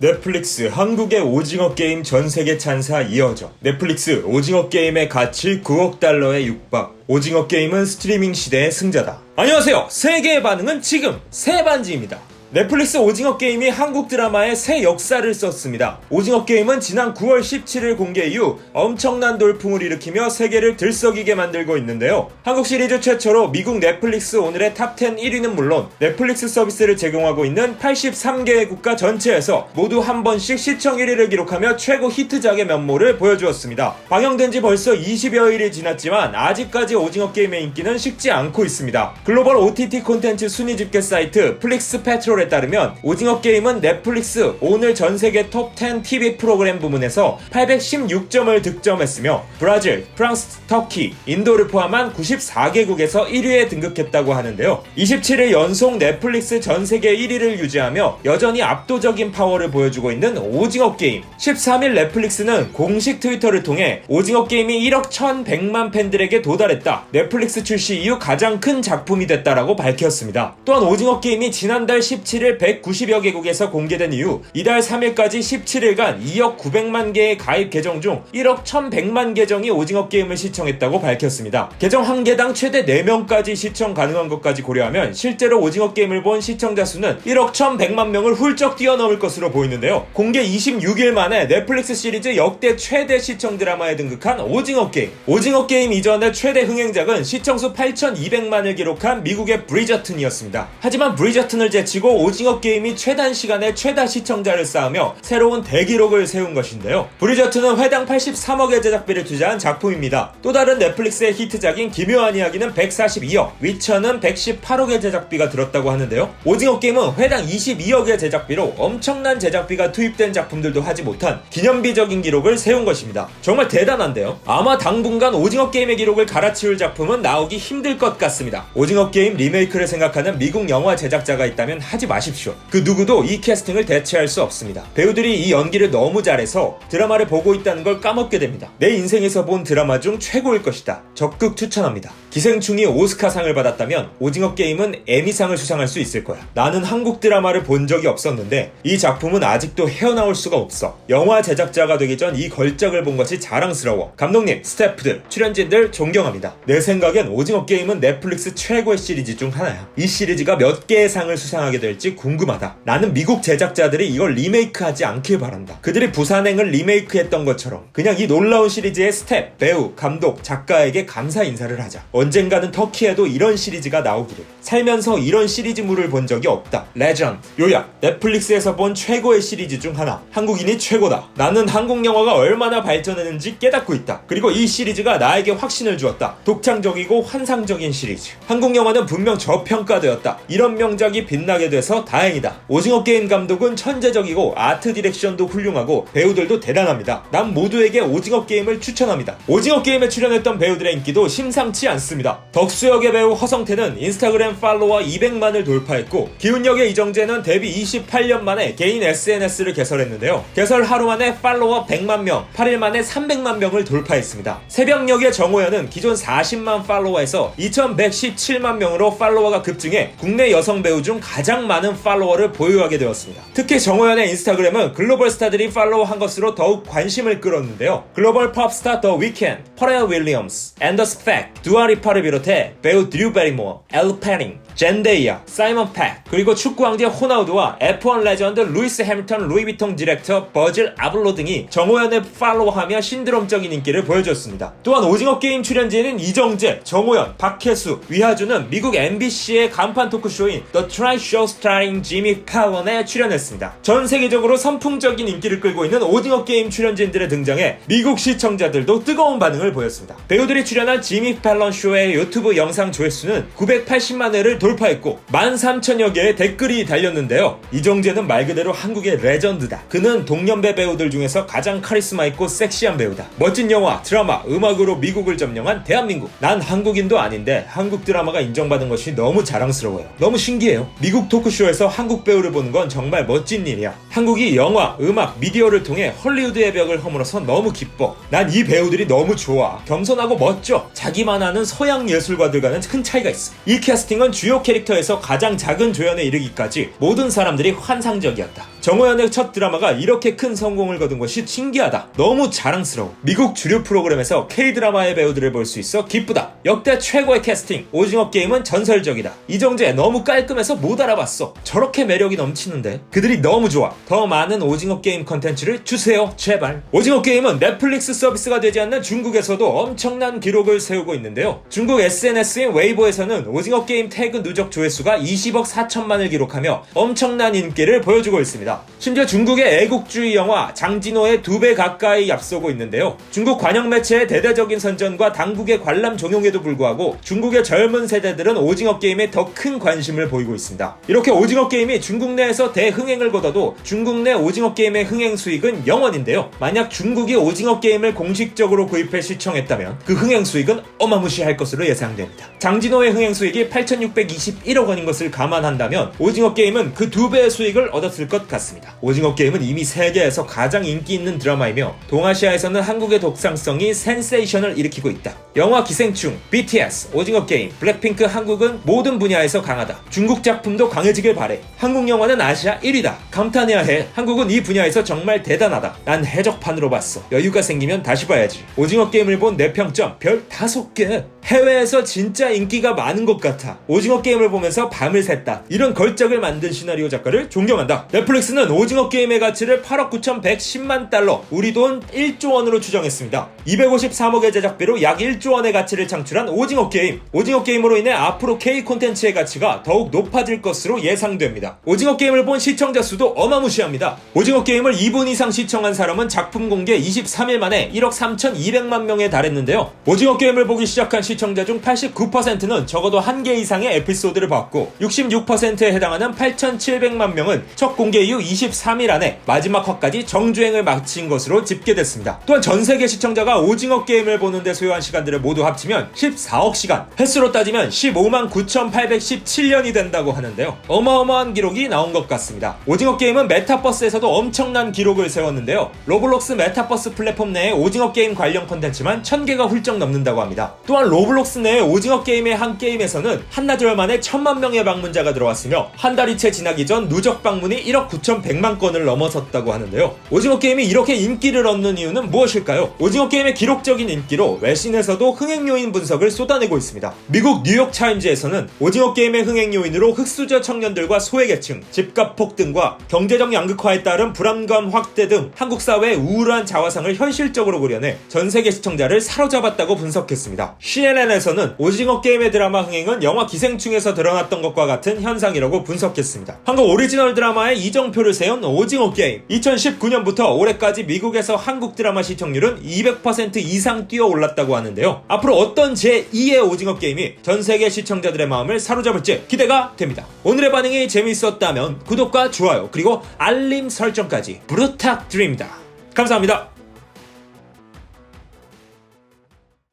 넷플릭스 한국의 오징어 게임 전세계 찬사 이어져. 넷플릭스 오징어 게임의 가치 9억 달러에 육박. 오징어 게임은 스트리밍 시대의 승자다. 안녕하세요. 세계의 반응은 지금 새반지입니다. 넷플릭스 오징어 게임이 한국 드라마에 새 역사를 썼습니다. 오징어 게임은 지난 9월 17일 공개 이후 엄청난 돌풍을 일으키며 세계를 들썩이게 만들고 있는데요. 한국 시리즈 최초로 미국 넷플릭스 오늘의 탑10 1위는 물론 넷플릭스 서비스를 제공하고 있는 83개의 국가 전체에서 모두 한 번씩 시청 1위를 기록하며 최고 히트작의 면모를 보여주었습니다. 방영된 지 벌써 20여일이 지났지만 아직까지 오징어 게임의 인기는 식지 않고 있습니다. 글로벌 OTT 콘텐츠 순위 집계 사이트 플릭스 페트롤에 따르면 오징어 게임은 넷플릭스 오늘 전세계 톱10 TV 프로그램 부문에서 816점을 득점했으며 브라질, 프랑스, 터키, 인도를 포함한 94개국에서 1위에 등극했다고 하는데요. 27일 연속 넷플릭스 전세계 1위를 유지하며 여전히 압도적인 파워를 보여주고 있는 오징어 게임. 13일 넷플릭스는 공식 트위터를 통해 오징어 게임이 1억 1100만 팬들에게 도달했다. 넷플릭스 출시 이후 가장 큰 작품이 됐다라고 밝혔습니다. 또한 오징어 게임이 지난달 17일 190여 개국에서 공개된 이후 이달 3일까지 17일간 2억 900만 개의 가입 계정 중 1억 1100만 계정이 오징어 게임을 시청했다고 밝혔습니다. 계정 한 개당 최대 4명까지 시청 가능한 것까지 고려하면 실제로 오징어 게임을 본 시청자 수는 1억 1100만 명을 훌쩍 뛰어넘을 것으로 보이는데요. 공개 26일 만에 넷플릭스 시리즈 역대 최대 시청 드라마에 등극한 오징어 게임. 오징어 게임 이전의 최대 흥행작은 시청수 8200만을 기록한 미국의 브리저튼이었습니다. 하지만 브리저튼을 제치고 오징어 게임이 최단 시간에 최다 시청자를 쌓으며 새로운 대기록을 세운 것인데요. 브리저튼은 회당 83억의 제작비를 투자한 작품입니다. 또 다른 넷플릭스의 히트작인 기묘한 이야기는 142억, 위쳐는 118억의 제작비가 들었다고 하는데요. 오징어 게임은 회당 22억의 제작비로 엄청난 제작비가 투입된 작품들도 하지 못한 기념비적인 기록을 세운 것입니다. 정말 대단한데요. 아마 당분간 오징어 게임의 기록을 갈아치울 작품은 나오기 힘들 것 같습니다. 오징어 게임 리메이크를 생각하는 미국 영화 제작자가 있다면 하지 마십시오. 그 누구도 이 캐스팅을 대체할 수 없습니다. 배우들이 이 연기를 너무 잘해서 드라마를 보고 있다는 걸 까먹게 됩니다. 내 인생에서 본 드라마 중 최고일 것이다. 적극 추천합니다. 기생충이 오스카상을 받았다면 오징어 게임은 에미상을 수상할 수 있을 거야. 나는 한국 드라마를 본 적이 없었는데 이 작품은 아직도 헤어나올 수가 없어. 영화 제작자가 되기 전 이 걸작을 본 것이 자랑스러워. 감독님, 스태프들, 출연진들 존경합니다. 내 생각엔 오징어 게임은 넷플릭스 최고의 시리즈 중 하나야. 이 시리즈가 몇 개의 상을 수상하게 될지 궁금하다. 나는 미국 제작자들이 이걸 리메이크하지 않길 바란다. 그들이 부산행을 리메이크했던 것처럼 그냥 이 놀라운 시리즈의 스텝, 배우, 감독, 작가에게 감사 인사를 하자. 언젠가는 터키에도 이런 시리즈가 나오기를. 살면서 이런 시리즈물을 본 적이 없다. 레전드. 요약. 넷플릭스에서 본 최고의 시리즈 중 하나. 한국인이 최고다. 나는 한국 영화가 얼마나 발전했는지 깨닫고 있다. 그리고 이 시리즈가 나에게 확신을 주었다. 독창적이고 환상적인 시리즈. 한국 영화는 분명 저평가되었다. 이런 명작이 빛나게 돼서 다행이다. 오징어 게임 감독은 천재적이고 아트 디렉션도 훌륭하고 배우들도 대단합니다. 난 모두에게 오징어 게임을 추천합니다. 오징어 게임에 출연했던 배우들의 인기도 심상치 않습니다. 덕수 역의 배우 허성태는 인스타그램 팔로워 200만을 돌파했고 기훈역의 이정재는 데뷔 28년 만에 개인 SNS를 개설했는데요. 개설 하루 만에 팔로워 100만 명, 8일 만에 300만 명을 돌파했습니다. 새벽역의 정호연은 기존 40만 팔로워에서 2117만 명으로 팔로워가 급증해 국내 여성 배우 중 가장 많은 팔로워를 보유하게 되었습니다. 특히 정호연의 인스타그램은 글로벌 스타들이 팔로우한 것으로 더욱 관심을 끌었는데요. 글로벌 팝스타 더 위켄드, 퍼렐 윌리엄스, 앤더스 팩, 두아리파를 비롯해 배우 드류 베리모어, 엘 패닝, 젠데이아, 사이먼 팩, 그리고 축구 왕제 호나우두와 F1 레전드 루이스 해밀턴 루이비통 디렉터 버질 아블로 등이 정호연을 팔로우하며 신드롬적인 인기를 보여줬습니다. 또한 오징어 게임 출연진인 이정재, 정호연, 박혜수, 위하주는 미국 MBC의 간판 토크쇼인 The Tonight Show starring Jimmy Fallon에 출연했습니다. 전 세계적으로 선풍적인 인기를 끌고 있는 오징어 게임 출연진들의 등장에 미국 시청자들도 뜨거운 반응을 보였습니다. 배우들이 출연한 지미 팰런 쇼의 유튜브 영상 조회수는 980만 회를 돌파했고 13,000여 개의 댓글이 달렸는데요. 이정재는 말 그대로 한국의 레전드다. 그는 동년배 배우들 중에서 가장 카리스마 있고 섹시한 배우다. 멋진 영화, 드라마, 음악으로 미국을 점령한 대한민국. 난 한국인도 아닌데 한국 드라마가 인정받은 것이 너무 자랑스러워요. 너무 신기해요. 미국 토크쇼에서 한국 배우를 보는 건 정말 멋진 일이야. 한국이 영화, 음악, 미디어를 통해 헐리우드의 벽을 허물어서 너무 기뻐. 난 이 배우들이 너무 좋아. 겸손하고 멋져. 자기만 아는 서양 예술가들과는 큰 차이가 있어. 이 캐스팅은 주요 캐릭터에서 가장 작은 조연에 이르기까지 모든 사람들이 환상적이었다. 정호연의 첫 드라마가 이렇게 큰 성공을 거둔 것이 신기하다. 너무 자랑스러워. 미국 주류 프로그램에서 K-드라마의 배우들을 볼 수 있어 기쁘다. 역대 최고의 캐스팅. 오징어 게임은 전설적이다. 이정재 너무 깔끔해서 못 알아봤어. 저렇게 매력이 넘치는데. 그들이 너무 좋아. 더 많은 오징어 게임 컨텐츠를 주세요. 제발. 오징어 게임은 넷플릭스 서비스가 되지 않는 중국에서도 엄청난 기록을 세우고 있는데요. 중국 SNS인 웨이보에서는 오징어 게임 태그 누적 조회수가 20억 4천만을 기록하며 엄청난 인기를 보여주고 있습니다. 심지어 중국의 애국주의 영화 장진호의 2배 가까이 앞서고 있는데요. 중국 관영 매체의 대대적인 선전과 당국의 관람 종용에도 불구하고 중국의 젊은 세대들은 오징어 게임에 더 큰 관심을 보이고 있습니다. 이렇게 오징어 게임이 중국 내에서 대흥행을 거둬도 중국 내 오징어 게임의 흥행 수익은 0원인데요. 만약 중국이 오징어 게임을 공식적으로 구입해 시청했다면 그 흥행 수익은 어마무시할 것으로 예상됩니다. 장진호의 흥행 수익이 8,621억 원인 것을 감안한다면 오징어 게임은 그 2배의 수익을 얻었을 것 같습니다. 오징어 게임은 이미 세계에서 가장 인기 있는 드라마이며 동아시아에서는 한국의 독창성이 센세이션을 일으키고 있다. 영화 기생충, BTS, 오징어 게임, 블랙핑크 한국은 모든 분야에서 강하다. 중국 작품도 강해지길 바래. 한국 영화는 아시아 1위다. 감탄해야 해. 한국은 이 분야에서 정말 대단하다. 난 해적판으로 봤어. 여유가 생기면 다시 봐야지. 오징어 게임을 본 내 평점 별 5개. 해외에서 진짜 인기가 많은 것 같아. 오징어 게임을 보면서 밤을 샜다. 이런 걸작을 만든 시나리오 작가를 존경한다. 넷플릭스는 오징어 게임의 가치를 8억 9,110만 달러, 우리 돈 1조 원으로 추정했습니다. 253억의 제작비로 약 1조 원의 가치를 창출한 오징어 게임. 오징어 게임으로 인해 앞으로 K 콘텐츠의 가치가 더욱 높아질 것으로 예상됩니다. 오징어 게임을 본 시청자 수도 어마무시합니다. 오징어 게임을 2분 이상 시청한 사람은 작품 공개 23일 만에 1억 3,200만 명에 달했는데요. 오징어 게임을 보기 시작한 시청자 중 89%는 적어도 한 개 이상의 에피소드를 봤고 66%에 해당하는 8,700만 명은 첫 공개 이후 23일 안에 마지막 화까지 정주행을 마친 것으로 집계됐습니다. 또한 전세계 시청자가 오징어 게임을 보는데 소요한 시간들을 모두 합치면 14억 시간, 횟수로 따지면 15만 9,817년이 된다고 하는데요. 어마어마한 기록이 나온 것 같습니다. 오징어 게임은 메타버스에서도 엄청난 기록을 세웠는데요. 로블록스 메타버스 플랫폼 내에 오징어 게임 관련 콘텐츠만 1000개가 훌쩍 넘는다고 합니다. 또한 로블록스 내의 오징어 게임의 한 게임에서는 한나절 만에 1000만 명의 방문자가 들어왔으며 한 달이 채 지나기 전 누적 방문이 1억 9,100만 건을 넘어섰다고 하는데요. 오징어 게임이 이렇게 인기를 얻는 이유는 무엇일까요? 오징어 게임의 기록적인 인기로 외신에서도 흥행 요인 분석을 쏟아내고 있습니다. 미국 뉴욕 타임즈에서는 오징어 게임의 흥행 요인으로 흑수저 청년들과 소외계층, 집값 폭등과 경제적 양극화에 따른 불안감 확대 등 한국 사회의 우울한 자화상을 현실적으로 그려내 전 세계 시청자를 사로잡았다고 분석했습니다. CNN에서는 오징어 게임의 드라마 흥행은 영화 기생충에서 드러났던 것과 같은 현상이라고 분석했습니다. 한국 오리지널 드라마의 이정표를 세운 오징어 게임. 2019년부터 올해까지 미국에서 한국 드라마 시청률은 200% 이상 뛰어 올랐다고 하는데요. 앞으로 어떤 제2의 오징어 게임이 전 세계 시청자들의 마음을 사로잡을지 기대가 됩니다. 오늘의 반응이 재밌었다면 구독과 좋아요 그리고 알림 설정까지 부탁드립니다. 감사합니다.